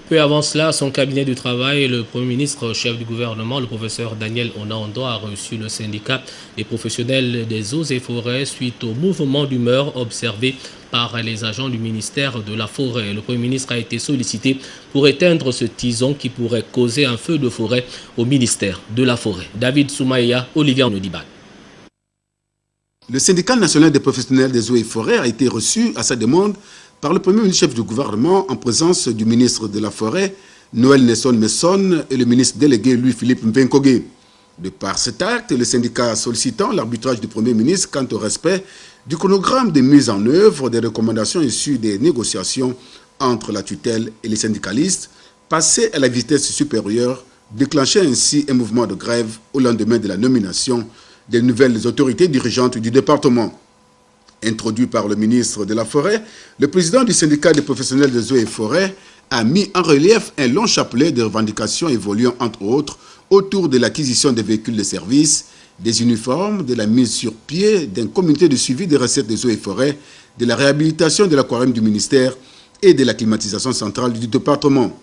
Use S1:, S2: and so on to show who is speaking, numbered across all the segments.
S1: Peu avant cela, son cabinet de travail, le Premier ministre, chef du gouvernement, le professeur Daniel Onando, a reçu le syndicat des professionnels des eaux et forêts suite au mouvement d'humeur observé par les agents du ministère de la Forêt. Le Premier ministre a été sollicité pour éteindre ce tison qui pourrait causer un feu de forêt au ministère de la Forêt. David Soumaïa, Olivier Onodiban.
S2: Le syndicat national des professionnels des eaux et forêts a été reçu à sa demande par le Premier ministre chef du gouvernement en présence du ministre de la Forêt, Noël Nelson Messon, et le ministre délégué Louis-Philippe Mbenkogué. De par cet acte, le syndicat sollicitant l'arbitrage du Premier ministre quant au respect du chronogramme de mise en œuvre des recommandations issues des négociations entre la tutelle et les syndicalistes, passé à la vitesse supérieure, déclenchait ainsi un mouvement de grève au lendemain de la nomination des nouvelles autorités dirigeantes du département. Introduit par le ministre de la Forêt, le président du syndicat des professionnels des eaux et forêts a mis en relief un long chapelet de revendications évoluant entre autres autour de l'acquisition des véhicules de service, des uniformes, de la mise sur pied d'un comité de suivi des recettes des eaux et forêts, de la réhabilitation de l'aquarium du ministère et de la climatisation centrale du département.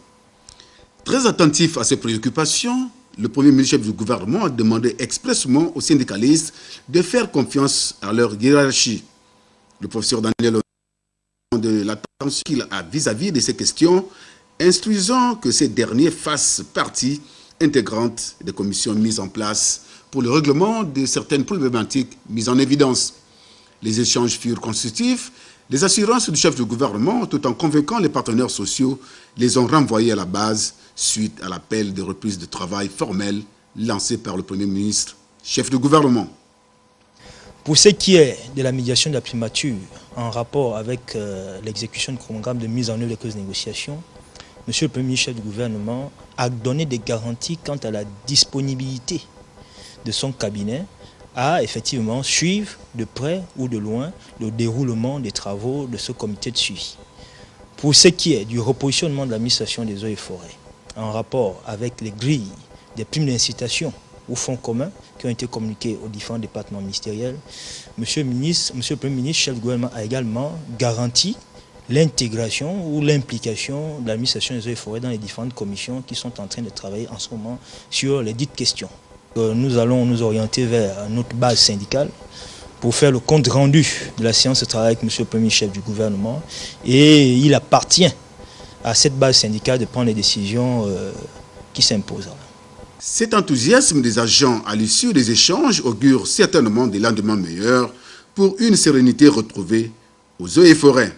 S2: Très attentif à ces préoccupations, le Premier ministre du gouvernement a demandé expressément aux syndicalistes de faire confiance à leur hiérarchie. Le professeur Daniel de l'attention qu'il a vis-à-vis de ces questions, instruisant que ces derniers fassent partie intégrante des commissions mises en place pour le règlement de certaines problématiques mises en évidence. Les échanges furent constructifs, les assurances du chef du gouvernement, tout en convainquant les partenaires sociaux, les ont renvoyés à la base suite à l'appel de reprise de travail formel lancé par le Premier ministre, chef du gouvernement.
S3: Pour ce qui est de la médiation de la primature en rapport avec l'exécution du programme de mise en œuvre des clauses de négociation, M. le Premier ministre chef du gouvernement a donné des garanties quant à la disponibilité de son cabinet à effectivement suivre de près ou de loin le déroulement des travaux de ce comité de suivi. Pour ce qui est du repositionnement de l'administration des eaux et forêts, en rapport avec les grilles des primes d'incitation ou fonds communs qui ont été communiqués aux différents départements ministériels, M. le Premier ministre, chef du gouvernement, a également garanti l'intégration ou l'implication de l'administration des eaux et forêts dans les différentes commissions qui sont en train de travailler en ce moment sur les dites questions. Nous allons nous orienter vers notre base syndicale pour faire le compte rendu de la séance de travail avec M. le Premier chef du gouvernement, et il appartient à cette base syndicale de prendre les décisions qui s'imposent.
S2: Cet enthousiasme des agents à l'issue des échanges augure certainement des lendemains meilleurs pour une sérénité retrouvée aux eaux et forêts.